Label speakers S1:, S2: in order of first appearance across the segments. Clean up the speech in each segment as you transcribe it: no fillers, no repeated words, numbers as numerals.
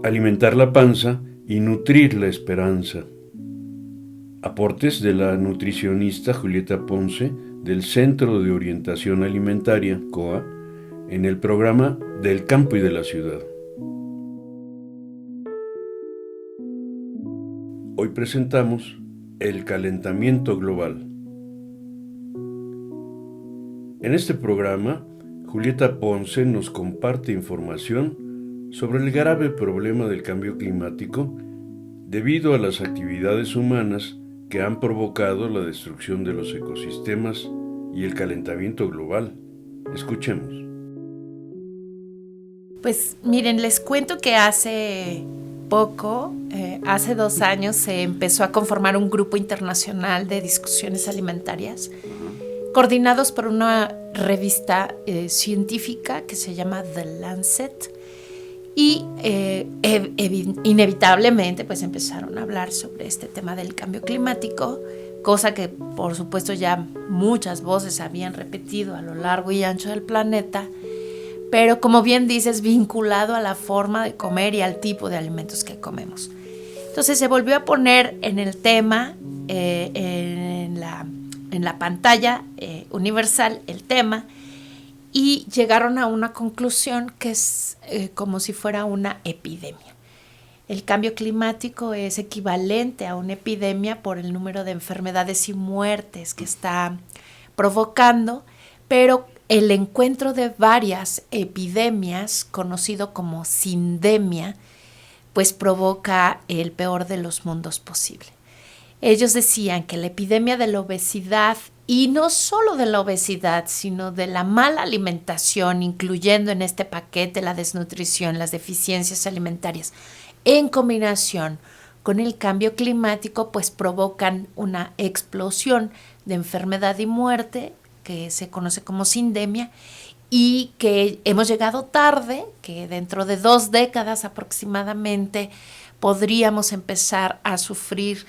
S1: Alimentar la panza y nutrir la esperanza. Aportes de la nutricionista Julieta Ponce del Centro de Orientación Alimentaria, COA, en el programa Del Campo y de la Ciudad. Hoy presentamos el calentamiento global. En este programa, Julieta Ponce nos comparte información sobre el grave problema del cambio climático debido a las actividades humanas que han provocado la destrucción de los ecosistemas y el calentamiento global. Escuchemos.
S2: Pues miren, les cuento que hace poco, hace 2 años, se empezó a conformar un grupo internacional de discusiones alimentarias, coordinados por una revista científica que se llama The Lancet. Y inevitablemente pues empezaron a hablar sobre este tema del cambio climático, cosa que por supuesto ya muchas voces habían repetido a lo largo y ancho del planeta, pero como bien dices, vinculado a la forma de comer y al tipo de alimentos que comemos. Entonces se volvió a poner en el tema, en la pantalla universal el tema, y llegaron a una conclusión que es como si fuera una epidemia. El cambio climático es equivalente a una epidemia por el número de enfermedades y muertes que está provocando, pero el encuentro de varias epidemias, conocido como sindemia, pues provoca el peor de los mundos posible. Ellos decían que la epidemia de la obesidad, y no solo de la obesidad, sino de la mala alimentación, incluyendo en este paquete la desnutrición, las deficiencias alimentarias, en combinación con el cambio climático, pues provocan una explosión de enfermedad y muerte, que se conoce como sindemia, y que hemos llegado tarde, que dentro de 2 décadas aproximadamente podríamos empezar a sufrir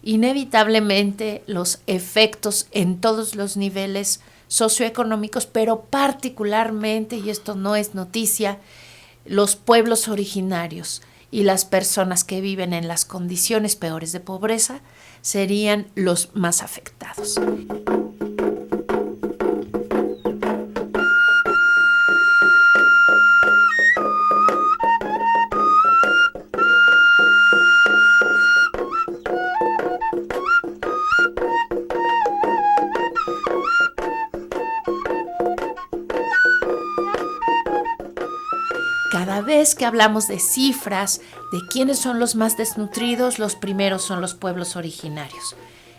S2: inevitablemente los efectos en todos los niveles socioeconómicos, pero particularmente, y esto no es noticia, los pueblos originarios y las personas que viven en las condiciones peores de pobreza serían los más afectados. Cada vez que hablamos de cifras, de quiénes son los más desnutridos, los primeros son los pueblos originarios.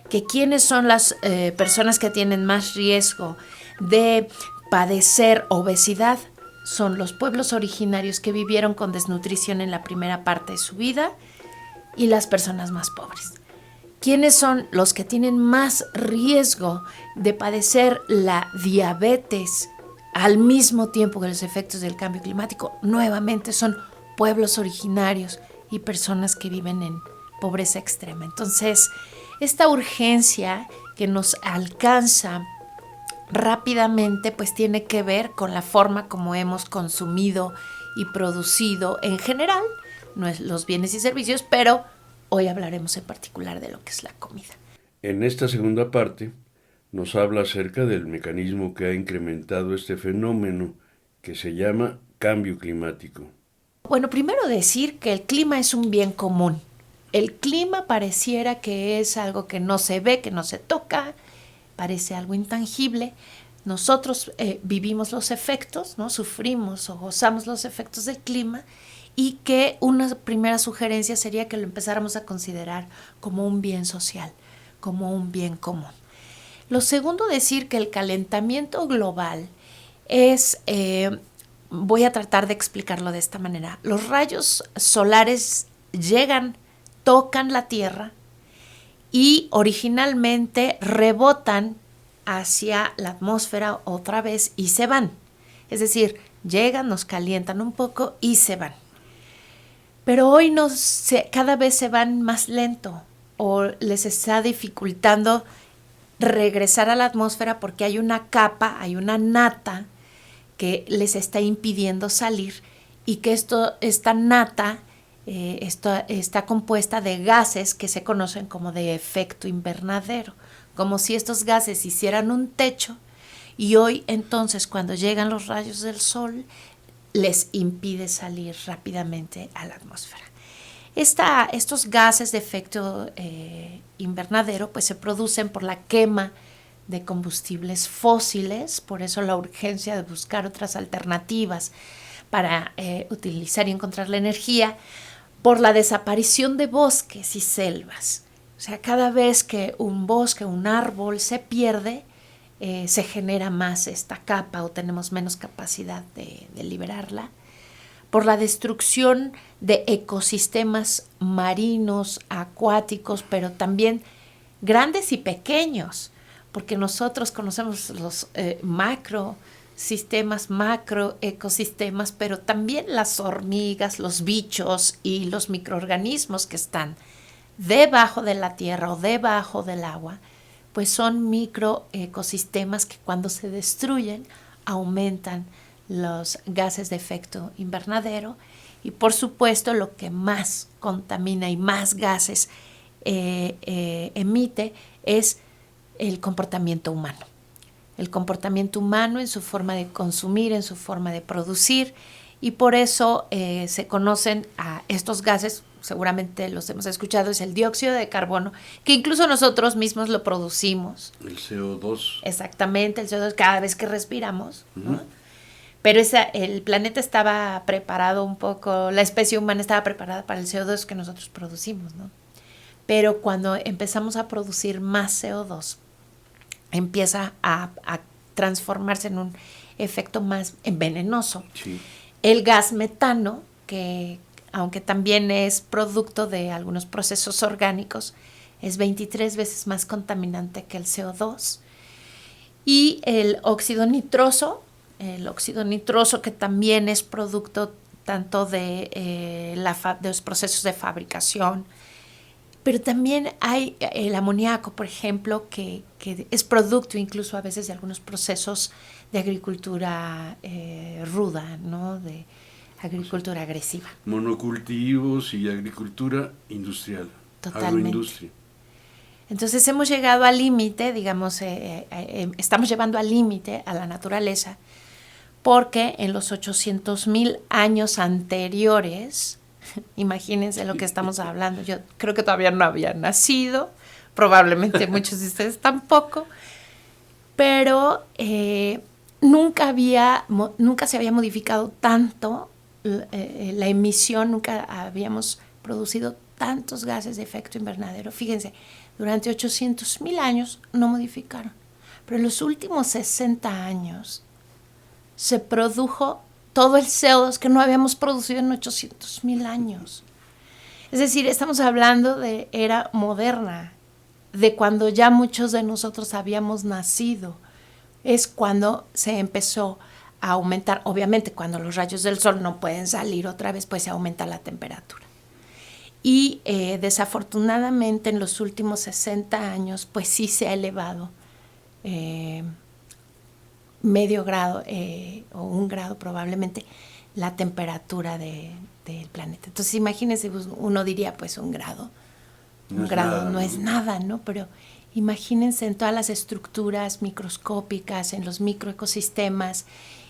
S2: Que quiénes son las personas que tienen más riesgo de padecer obesidad, son los pueblos originarios que vivieron con desnutrición en la primera parte de su vida y las personas más pobres. ¿Quiénes son los que tienen más riesgo de padecer la diabetes al mismo tiempo que los efectos del cambio climático? Nuevamente son pueblos originarios y personas que viven en pobreza extrema. Entonces, esta urgencia que nos alcanza rápidamente, pues tiene que ver con la forma como hemos consumido y producido en general los bienes y servicios, pero hoy hablaremos en particular de lo que es la comida.
S1: En esta segunda parte, nos habla acerca del mecanismo que ha incrementado este fenómeno que se llama cambio climático.
S2: Bueno, primero decir que el clima es un bien común. El clima pareciera que es algo que no se ve, que no se toca, parece algo intangible. Nosotros vivimos los efectos, ¿no? Sufrimos o gozamos los efectos del clima, y que una primera sugerencia sería que lo empezáramos a considerar como un bien social, como un bien común. Lo segundo, decir que el calentamiento global es, voy a tratar de explicarlo de esta manera. Los rayos solares llegan, tocan la Tierra y originalmente rebotan hacia la atmósfera otra vez y se van. Es decir, llegan, nos calientan un poco y se van. Pero hoy cada vez se van más lento o les está dificultando regresar a la atmósfera porque hay una capa, hay una nata que les está impidiendo salir y que esta nata está compuesta de gases que se conocen como de efecto invernadero, como si estos gases hicieran un techo y hoy entonces cuando llegan los rayos del sol les impide salir rápidamente a la atmósfera. Estos gases de efecto invernadero pues se producen por la quema de combustibles fósiles, por eso la urgencia de buscar otras alternativas para utilizar y encontrar la energía, por la desaparición de bosques y selvas. O sea, cada vez que un bosque, un árbol se pierde, se genera más esta capa o tenemos menos capacidad de liberarla, por la destrucción de ecosistemas marinos, acuáticos, pero también grandes y pequeños, porque nosotros conocemos los macrosistemas, macroecosistemas, pero también las hormigas, los bichos y los microorganismos que están debajo de la tierra o debajo del agua, pues son microecosistemas que cuando se destruyen aumentan los gases de efecto invernadero y por supuesto lo que más contamina y más gases emite es el comportamiento humano. El comportamiento humano en su forma de consumir, en su forma de producir y por eso se conocen a estos gases, seguramente los hemos escuchado, es el dióxido de carbono, que incluso nosotros mismos lo producimos.
S1: El CO2.
S2: Exactamente, el CO2 cada vez que respiramos, ¿no? Pero el planeta estaba preparado un poco, la especie humana estaba preparada para el CO2 que nosotros producimos, ¿no? Pero cuando empezamos a producir más CO2, empieza a transformarse en un efecto más venenoso.
S1: Sí.
S2: El gas metano, que aunque también es producto de algunos procesos orgánicos, es 23 veces más contaminante que el CO2. Y el óxido nitroso que también es producto tanto de los procesos de fabricación, pero también hay el amoníaco, por ejemplo, que es producto incluso a veces de algunos procesos de agricultura ruda, ¿no? De agricultura agresiva.
S1: Monocultivos y agricultura industrial.
S2: Totalmente.
S1: Agroindustria.
S2: Entonces hemos llegado al límite, digamos, estamos llevando al límite a la naturaleza, porque en los 800,000 años anteriores, imagínense lo que estamos hablando, yo creo que todavía no había nacido, probablemente muchos de ustedes tampoco, pero nunca se había modificado tanto la emisión, nunca habíamos producido tantos gases de efecto invernadero. Fíjense, durante 800,000 años no modificaron, pero en los últimos 60 años se produjo todo el CO2 que no habíamos producido en 800,000 años. Es decir, estamos hablando de era moderna, de cuando ya muchos de nosotros habíamos nacido. Es cuando se empezó a aumentar. Obviamente, cuando los rayos del sol no pueden salir otra vez, pues se aumenta la temperatura. Y desafortunadamente en los últimos 60 años, pues sí se ha elevado medio grado o 1 grado probablemente la temperatura del planeta. Entonces imagínense, uno diría pues 1 grado. Un grado no es nada, ¿no? Pero imagínense en todas las estructuras microscópicas, en los microecosistemas.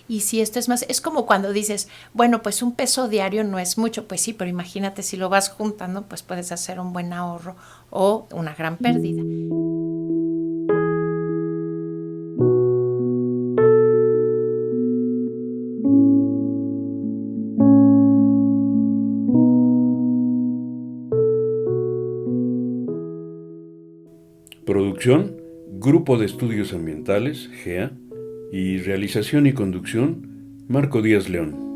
S2: Y si esto es más, es como cuando dices, bueno, pues un peso diario no es mucho, pues sí, pero imagínate si lo vas juntando, pues puedes hacer un buen ahorro o una gran pérdida.
S1: Producción, Grupo de Estudios Ambientales, GEA, y realización y conducción, Marco Díaz León.